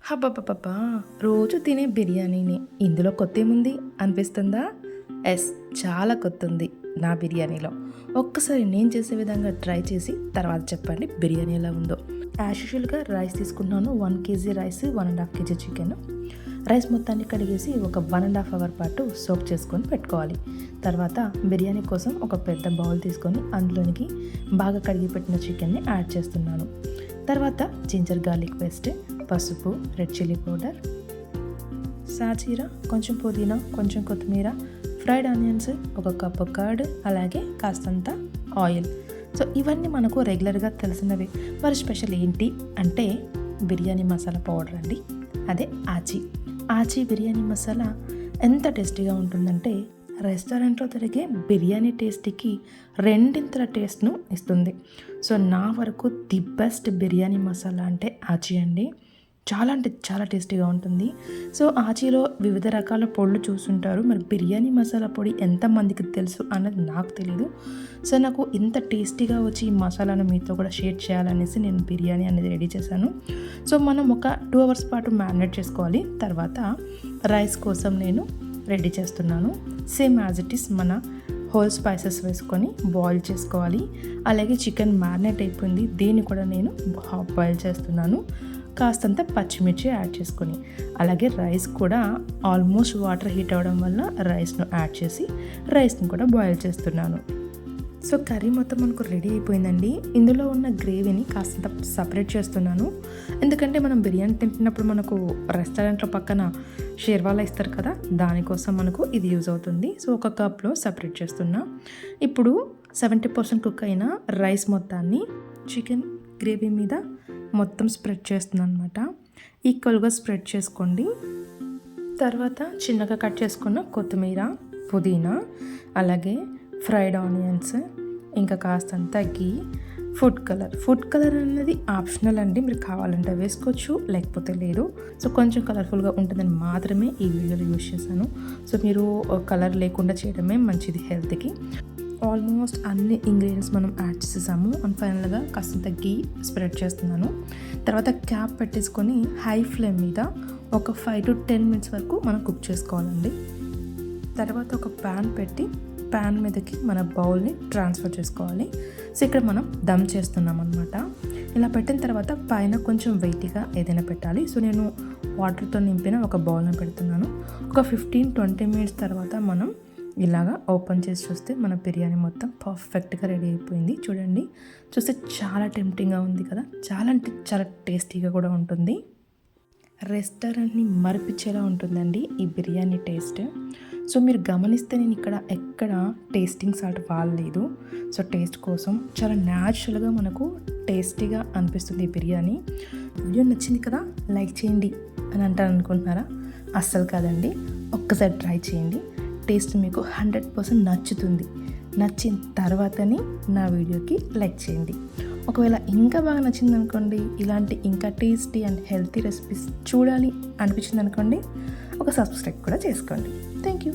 హబ్బబ్బబ్బా! రోజు తినే బిర్యానీనే ఇందులో కొత్తేముంది అనిపిస్తుందా? ఎస్, చాలా కొత్తుంది నా బిర్యానీలో. ఒక్కసారి నేను చేసే విధంగా ట్రై చేసి తర్వాత చెప్పండి బిర్యానీ ఎలా ఉందో. యాజ్ యూజువల్గా రైస్ తీసుకున్నాను. 1 kg rice, 1.5 kg chicken. Rice మొత్తాన్ని కడిగేసి ఒక 1.5 అవర్ పాటు సోక్ చేసుకొని పెట్టుకోవాలి. తర్వాత బిర్యానీ కోసం ఒక పెద్ద బౌల్ తీసుకొని అందులోనికి బాగా కడిగి పెట్టిన చికెన్ని యాడ్ చేస్తున్నాను. తర్వాత జింజర్ గార్లిక్ పేస్ట్, పసుపు, రెడ్ చిల్లీ పౌడర్, సాజీరా, కొంచెం పుదీనా, కొంచెం కొత్తిమీర, ఫ్రైడ్ ఆనియన్స్, ఒక కప్పు కర్డ్, అలాగే కాస్తంత ఆయిల్. సో ఇవన్నీ మనకు రెగ్యులర్గా తెలిసినవి. మరి స్పెషల్ ఏంటి అంటే బిర్యానీ మసాలా పౌడర్ అండి. అదే ఆచి బిర్యానీ మసాలా ఎంత టేస్టీగా ఉంటుందంటే రెస్టారెంట్లో దొరికే బిర్యానీ టేస్ట్కి రెండింతల టేస్ట్ను ఇస్తుంది. సో నా వరకు ది బెస్ట్ బిర్యానీ మసాలా అంటే ఆచి అండి. చాలా అంటే చాలా టేస్టీగా ఉంటుంది. సో ఆచిలో వివిధ రకాల పొడులు చూస్తుంటారు. మరి బిర్యానీ మసాలా పొడి ఎంతమందికి తెలుసు అన్నది నాకు తెలియదు. సో నాకు ఇంత టేస్టీగా వచ్చి ఈ మసాలాను మీతో కూడా షేర్ చేయాలనేసి నేను బిర్యానీ అనేది రెడీ చేశాను. సో మనం ఒక 2 hours పాటు మ్యారినేట్ చేసుకోవాలి. తర్వాత రైస్ కోసం నేను రెడీ చేస్తున్నాను. సేమ్ యాజ్ ఇట్ ఈస్ మన హోల్ స్పైసెస్ వేసుకొని బాయిల్ చేసుకోవాలి. అలాగే చికెన్ మ్యారినేట్ అయిపోయింది, దీన్ని కూడా నేను హాఫ్ బాయిల్ చేస్తున్నాను. కాస్తంత పచ్చిమిర్చి యాడ్ చేసుకొని, అలాగే రైస్ కూడా ఆల్మోస్ట్ వాటర్ హీట్ అవ్వడం వల్ల రైస్ను యాడ్ చేసి రైస్ని కూడా బాయిల్ చేస్తున్నాను. సో కర్రీ మొత్తం మనకు రెడీ అయిపోయిందండి. ఇందులో ఉన్న గ్రేవీని కాస్తంత సపరేట్ చేస్తున్నాను. ఎందుకంటే మనం బిర్యానీ తింటున్నప్పుడు మనకు రెస్టారెంట్లో పక్కన షేర్వాలా ఇస్తారు కదా, దానికోసం మనకు ఇది యూజ్ అవుతుంది. సో ఒక కప్లో సపరేట్ చేస్తున్నా. ఇప్పుడు 70% కుక్ అయిన రైస్ మొత్తాన్ని చికెన్ గ్రేవీ మీద మొత్తం స్ప్రెడ్ చేస్తున్నాను అనమాట. ఈక్వల్గా స్ప్రెడ్ చేసుకోండి. తర్వాత చిన్నగా కట్ చేసుకున్న కొత్తిమీర, పుదీనా, అలాగే ఫ్రైడ్ ఆనియన్స్, ఇంకా కాస్తంత గీ, ఫుడ్ కలర్ అనేది ఆప్షనల్ అండి. మీరు కావాలంటే వేసుకోవచ్చు, లేకపోతే లేదు. సో కొంచెం కలర్ఫుల్గా ఉంటుందని మాత్రమే ఈ వీడియోలో యూజ్ చేశాను. సో మీరు కలర్ లేకుండా చేయడమే మంచిది హెల్త్కి. ఆల్మోస్ట్ అన్ని ఇంగ్రీడియంట్స్ మనం యాడ్ చేసేసాము. అండ్ ఫైనల్గా కాస్తంత గీ స్ప్రెడ్ చేస్తున్నాను. తర్వాత క్యాప్ పెట్టేసుకొని హై ఫ్లేమ్ మీద ఒక 5 to 10 minutes వరకు మనం కుక్ చేసుకోవాలండి. తర్వాత ఒక ప్యాన్ పెట్టి ప్యాన్ మీదకి మన బౌల్ని ట్రాన్స్ఫర్ చేసుకోవాలి. సో ఇక్కడ మనం దమ్ చేస్తున్నాం అనమాట. ఇలా పెట్టిన తర్వాత పైన కొంచెం వెయిట్గా ఏదైనా పెట్టాలి. సో నేను వాటర్తో నింపిన ఒక బౌల్ని పెడుతున్నాను. ఒక 15-20 minutes తర్వాత మనం ఇలాగా ఓపెన్ చేసి చూస్తే మన బిర్యానీ మొత్తం పర్ఫెక్ట్గా రెడీ అయిపోయింది. చూడండి, చూస్తే చాలా టెంప్టింగ్గా ఉంది కదా, చాలా అంటే చాలా టేస్టీగా కూడా ఉంటుంది. రెస్టారెంట్ని మరిపించేలా ఉంటుందండి ఈ బిర్యానీ టేస్ట్. సో మీరు గమనిస్తే నేను ఇక్కడ ఎక్కడ టేస్టింగ్ సాల్ట్ వాడలేదు. సో టేస్ట్ కోసం చాలా న్యాచురల్గా మనకు టేస్టీగా అనిపిస్తుంది ఈ బిర్యానీ. వీడియో నచ్చింది కదా, లైక్ చేయండి అని అంటారు అనుకుంటున్నారా? అస్సలు కాదండి, ఒక్కసారి ట్రై చేయండి. టేస్ట్ మీకు 100% నచ్చుతుంది. నచ్చిన తర్వాతని నా వీడియోకి లైక్ చేయండి. ఒకవేళ ఇంకా బాగా నచ్చింది అనుకోండి, ఇలాంటి ఇంకా టేస్టీ అండ్ హెల్తీ రెసిపీస్ చూడాలి అనిపించింది అనుకోండి, ఒక సబ్స్క్రైబ్ కూడా చేసుకోండి. Thank you.